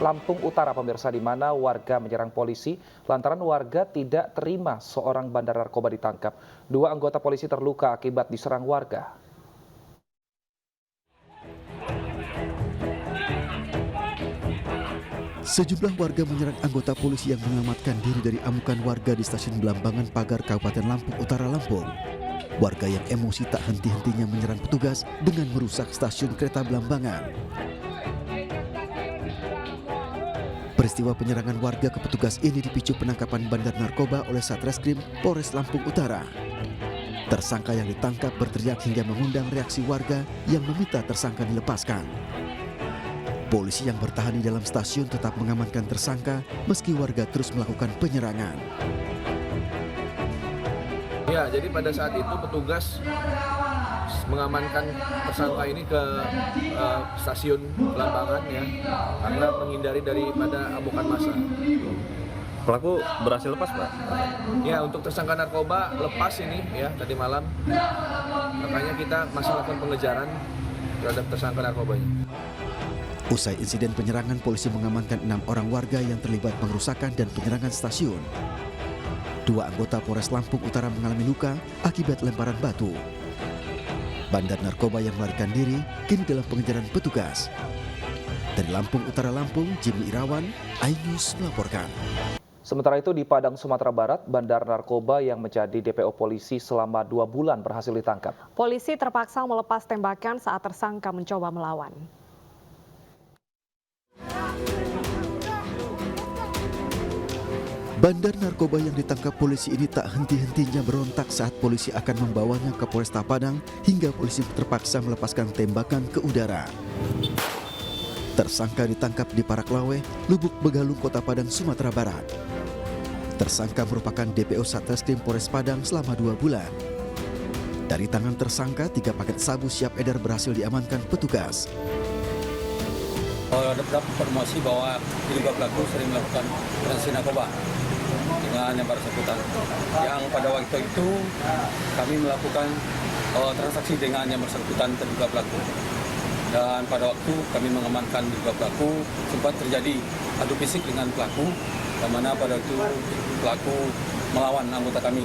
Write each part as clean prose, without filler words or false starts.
Lampung Utara, pemirsa, di mana warga menyerang polisi lantaran warga tidak terima seorang bandar narkoba ditangkap. 2 anggota polisi terluka akibat diserang warga. Sejumlah warga menyerang anggota polisi yang menyelamatkan diri dari amukan warga di stasiun Belambangan Pagar, Kabupaten Lampung Utara, Lampung. Warga yang emosi tak henti-hentinya menyerang petugas dengan merusak stasiun kereta Belambangan. Peristiwa penyerangan warga ke petugas ini dipicu penangkapan bandar narkoba oleh Satreskrim Polres Lampung Utara. Tersangka yang ditangkap berteriak hingga mengundang reaksi warga yang meminta tersangka dilepaskan. Polisi yang bertahan di dalam stasiun tetap mengamankan tersangka meski warga terus melakukan penyerangan. Ya, jadi pada saat itu petugas mengamankan tersangka ini ke stasiun Belambangan ya, karena menghindari daripada amukan massa. Pelaku berhasil lepas, Pak? Ya, untuk tersangka narkoba lepas ini ya tadi malam. Makanya kita masih melakukan pengejaran terhadap tersangka narkobanya. Usai insiden penyerangan, polisi mengamankan 6 orang warga yang terlibat pengerusakan dan penyerangan stasiun. 2 anggota Polres Lampung Utara mengalami luka akibat lemparan batu. Bandar narkoba yang melarikan diri kini dalam pengejaran petugas. Dari Lampung Utara, Lampung, Jimmy Irawan, iNews melaporkan. Sementara itu di Padang, Sumatera Barat, bandar narkoba yang menjadi DPO polisi selama 2 bulan berhasil ditangkap. Polisi terpaksa melepas tembakan saat tersangka mencoba melawan. Bandar narkoba yang ditangkap polisi ini tak henti-hentinya berontak saat polisi akan membawanya ke Polresta Padang hingga polisi terpaksa melepaskan tembakan ke udara. Tersangka ditangkap di Paraklawe, Lubuk Begalung, Kota Padang, Sumatera Barat. Tersangka merupakan DPO Satreskrim Polres Padang selama 2 bulan. Dari tangan tersangka, 3 paket sabu siap edar berhasil diamankan petugas. Dapat informasi bahwa diduga pelaku sering melakukan transaksi narkoba dengan yang bersangkutan. Yang pada waktu itu kami melakukan transaksi dengan yang bersangkutan terduga pelaku. Dan pada waktu kami mengamankan diduga pelaku, sempat terjadi adu fisik dengan pelaku, di mana pada waktu pelaku melawan anggota kami.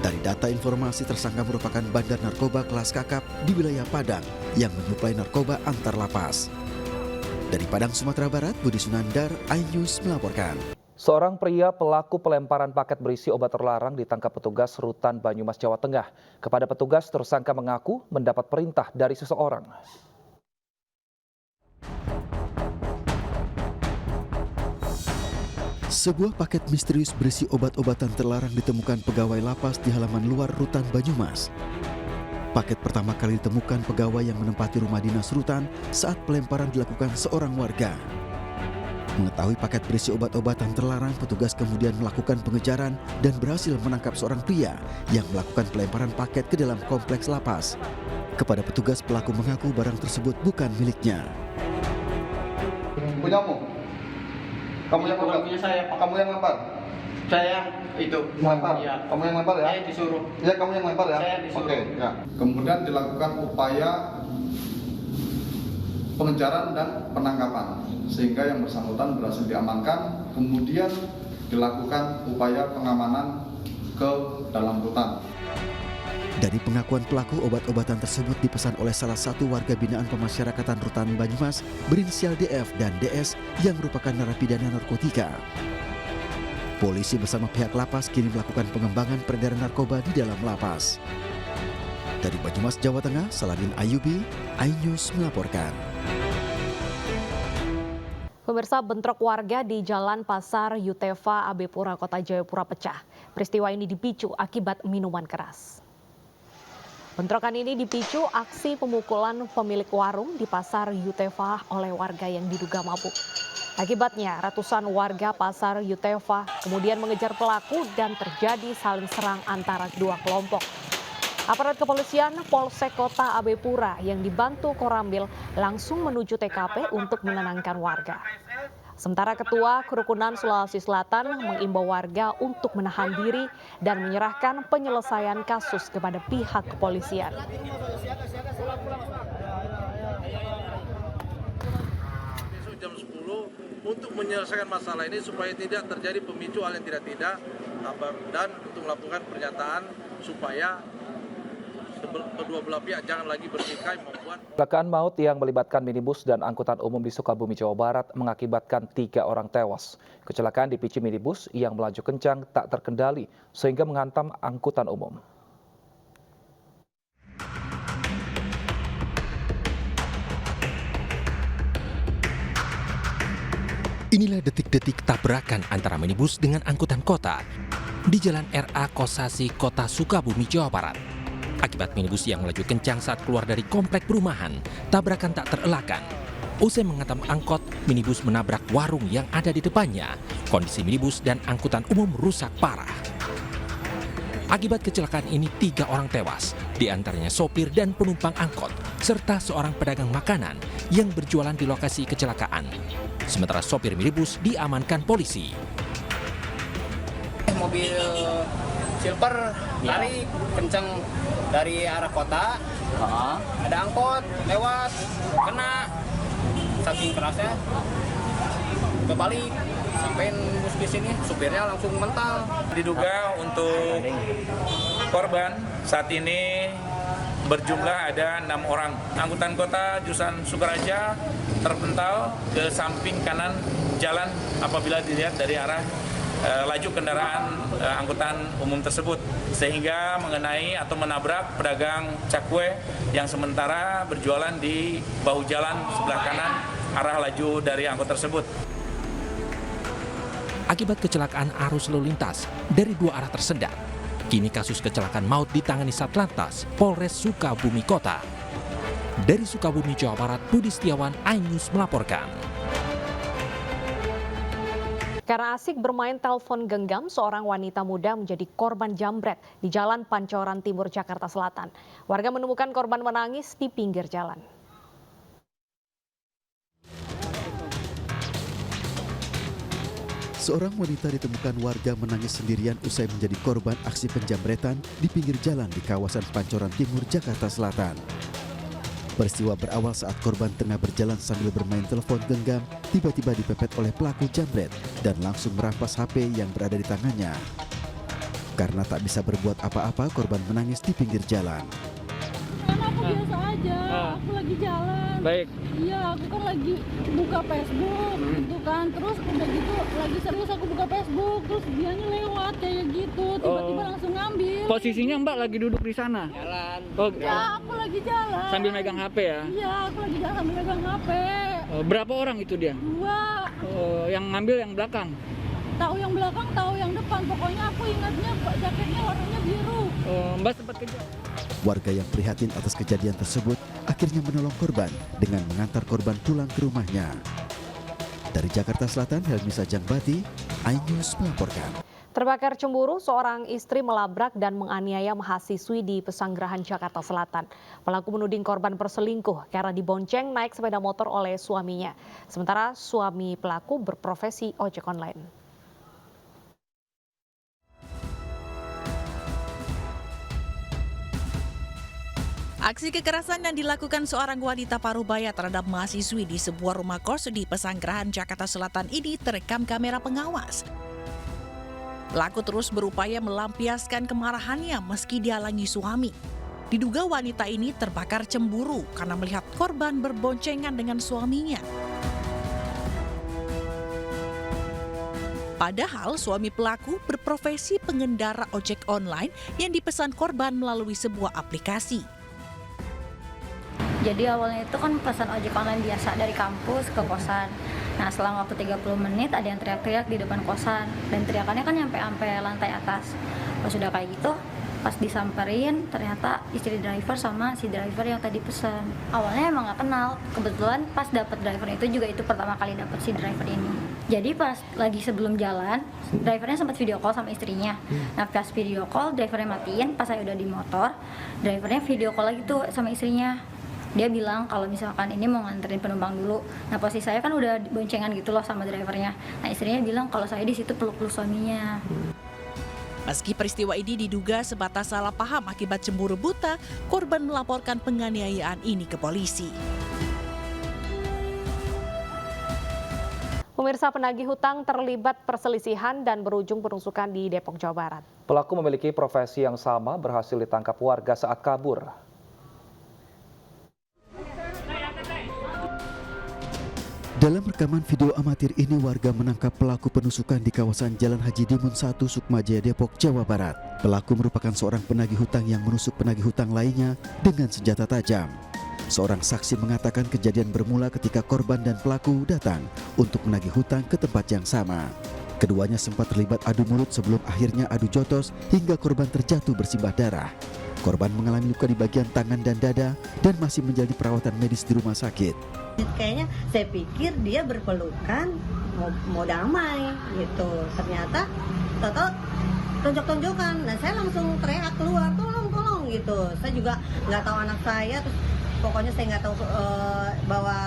Dari data informasi, tersangka merupakan bandar narkoba kelas kakap di wilayah Padang yang menyuplai narkoba antar lapas. Dari Padang, Sumatera Barat, Budi Sunandar, iNews melaporkan. Seorang pria pelaku pelemparan paket berisi obat terlarang ditangkap petugas Rutan Banyumas, Jawa Tengah. Kepada petugas, tersangka mengaku mendapat perintah dari seseorang. Sebuah paket misterius berisi obat-obatan terlarang ditemukan pegawai lapas di halaman luar Rutan Banyumas. Paket pertama kali ditemukan pegawai yang menempati rumah dinas rutan saat pelemparan dilakukan seorang warga. Mengetahui paket berisi obat-obatan terlarang, petugas kemudian melakukan pengejaran dan berhasil menangkap seorang pria yang melakukan pelemparan paket ke dalam kompleks lapas. Kepada petugas, pelaku mengaku barang tersebut bukan miliknya. Punyamu? Kamu yang lempar? Punya saya, Pak. Kamu yang lempar? Saya itu Lempar? ya. Kamu yang lempar ya? Saya disuruh. Ya, kamu yang lempar ya? Saya disuruh. Oke, ya. Kemudian dilakukan upaya pengejaran dan penangkapan sehingga yang bersangkutan berhasil diamankan, kemudian dilakukan upaya pengamanan ke dalam rutan. Dari pengakuan pelaku, obat-obatan tersebut dipesan oleh salah satu warga binaan pemasyarakatan Rutan Banyumas berinisial DF dan DS yang merupakan narapidana narkotika. Polisi bersama pihak lapas kini melakukan pengembangan peredaran narkoba di dalam lapas. Dari Banyumas, Jawa Tengah, Saladin Ayubi, iNews melaporkan. Pemirsa, bentrok warga di Jalan Pasar Yutefa, Abepura, Kota Jayapura pecah. Peristiwa ini dipicu akibat minuman keras. Bentrokan ini dipicu aksi pemukulan pemilik warung di Pasar Yutefa oleh warga yang diduga mabuk. Akibatnya, ratusan warga Pasar Yutefa kemudian mengejar pelaku dan terjadi saling serang antara kedua kelompok. Aparat kepolisian Polsek Kota Abepura yang dibantu Koramil langsung menuju TKP untuk menenangkan warga. Sementara Ketua Kerukunan Sulawesi Selatan mengimbau warga untuk menahan diri dan menyerahkan penyelesaian kasus kepada pihak kepolisian. Besok jam 10 untuk menyelesaikan masalah ini supaya tidak terjadi pemicu hal yang tidak dan untuk melakukan pernyataan supaya kedua belah pihak jangan lagi bertikai membuat. Kecelakaan maut yang melibatkan minibus dan angkutan umum di Sukabumi, Jawa Barat mengakibatkan 3 orang tewas. Kecelakaan dipicu minibus yang melaju kencang tak terkendali sehingga menghantam angkutan umum. Inilah detik-detik tabrakan antara minibus dengan angkutan kota di Jalan RA Kosasi, Kota Sukabumi, Jawa Barat. Akibat minibus yang melaju kencang saat keluar dari komplek perumahan, tabrakan tak terelakkan. Usai menghantam angkot, minibus menabrak warung yang ada di depannya. Kondisi minibus dan angkutan umum rusak parah. Akibat kecelakaan ini 3 orang tewas, di antaranya sopir dan penumpang angkot, serta seorang pedagang makanan yang berjualan di lokasi kecelakaan. Sementara sopir minibus diamankan polisi. Mobil silver lari kenceng dari arah kota, ada angkot lewat, kena saking kerasnya, kebalik sampai bus di sini, supirnya langsung mental. Diduga untuk korban saat ini berjumlah ada 6 orang. Angkutan kota jurusan Sukaraja terpental ke samping kanan jalan apabila dilihat dari arah laju kendaraan angkutan umum tersebut, sehingga mengenai atau menabrak pedagang cakwe yang sementara berjualan di bahu jalan sebelah kanan arah laju dari angkot tersebut. Akibat kecelakaan arus lalu lintas dari 2 arah tersendat, kini kasus kecelakaan maut ditangani Satlantas Polres Sukabumi Kota. Dari Sukabumi, Jawa Barat, Budi Setiawan, iNews melaporkan. Karena asik bermain telepon genggam, seorang wanita muda menjadi korban jambret di Jalan Pancoran Timur, Jakarta Selatan. Warga menemukan korban menangis di pinggir jalan. Seorang wanita ditemukan warga menangis sendirian usai menjadi korban aksi penjambretan di pinggir jalan di kawasan Pancoran Timur, Jakarta Selatan. Peristiwa berawal saat korban tengah berjalan sambil bermain telepon genggam, tiba-tiba dipepet oleh pelaku jambret dan langsung merampas HP yang berada di tangannya. Karena tak bisa berbuat apa-apa, korban menangis di pinggir jalan. Aku biasa aja, aku lagi jalan. Baik. Iya, aku kan lagi buka Facebook gitu kan. Terus udah gitu lagi serius aku buka Facebook, terus dianya lewat kayak gitu, tiba-tiba langsung ngambil. Posisinya Mbak lagi duduk di sana? Jalan. Oh, ya, aku lagi jalan. Sambil megang HP ya? Iya, aku lagi jalan sambil megang HP. Berapa orang itu dia? 2. Yang ngambil yang belakang? Tahu yang belakang, tahu yang depan. Pokoknya aku ingatnya jaketnya warnanya biru. Mbak sempat kejar. Warga yang prihatin atas kejadian tersebut akhirnya menolong korban dengan mengantar korban pulang ke rumahnya. Dari Jakarta Selatan, Helmi Sajangbati, iNews melaporkan. Terbakar cemburu, seorang istri melabrak dan menganiaya mahasiswi di Pesanggerahan, Jakarta Selatan. Pelaku menuding korban berselingkuh karena dibonceng naik sepeda motor oleh suaminya. Sementara suami pelaku berprofesi ojek online. Aksi kekerasan yang dilakukan seorang wanita parubaya terhadap mahasiswi di sebuah rumah kos di Pesanggerahan, Jakarta Selatan ini terekam kamera pengawas. Pelaku terus berupaya melampiaskan kemarahannya meski dihalangi suami. Diduga wanita ini terbakar cemburu karena melihat korban berboncengan dengan suaminya. Padahal suami pelaku berprofesi pengendara ojek online yang dipesan korban melalui sebuah aplikasi. Jadi awalnya itu kan pesan ojek online biasa dari kampus ke kosan. Nah selang waktu 30 menit ada yang teriak-teriak di depan kosan. Dan teriakannya kan sampai lantai atas. Pas sudah kayak gitu, pas disamperin ternyata istri driver sama si driver yang tadi pesan. Awalnya emang gak kenal. Kebetulan pas dapet driver itu juga itu pertama kali dapet si driver ini. Jadi pas lagi sebelum jalan, drivernya sempat video call sama istrinya. Nah pas video call, drivernya matiin. Pas saya udah di motor, drivernya video call lagi tuh sama istrinya. Dia bilang kalau misalkan ini mau nganterin penumpang dulu. Nah posisi saya kan udah boncengan gitu loh sama drivernya. Nah istrinya bilang kalau saya di situ peluk-peluk suaminya. Meski peristiwa ini diduga sebatas salah paham akibat cemburu buta, korban melaporkan penganiayaan ini ke polisi. Pemirsa, penagih hutang terlibat perselisihan dan berujung penusukan di Depok, Jawa Barat. Pelaku memiliki profesi yang sama, berhasil ditangkap warga saat kabur. Dalam rekaman video amatir ini, warga menangkap pelaku penusukan di kawasan Jalan Haji Dimun 1, Sukmajaya, Depok, Jawa Barat. Pelaku merupakan seorang penagih hutang yang menusuk penagih hutang lainnya dengan senjata tajam. Seorang saksi mengatakan kejadian bermula ketika korban dan pelaku datang untuk menagih hutang ke tempat yang sama. Keduanya sempat terlibat adu mulut sebelum akhirnya adu jotos hingga korban terjatuh bersimbah darah. Korban mengalami luka di bagian tangan dan dada dan masih menjalani perawatan medis di rumah sakit. Kayaknya saya pikir dia berpelukan mau damai gitu. Ternyata tahu tonjok-tonjokan. Nah, saya langsung teriak keluar, tolong gitu. Saya juga nggak tahu anak saya, terus pokoknya saya nggak tahu bahwa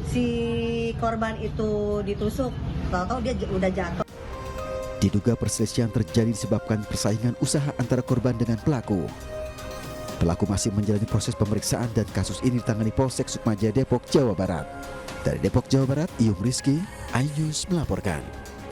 si korban itu ditusuk. Tahu-tahu dia udah jatuh. Diduga perselisihan terjadi disebabkan persaingan usaha antara korban dengan pelaku. Pelaku masih menjalani proses pemeriksaan dan kasus ini ditangani Polsek Sukmajaya, Depok, Jawa Barat. Dari Depok, Jawa Barat, Iyung Rizky, iNews melaporkan.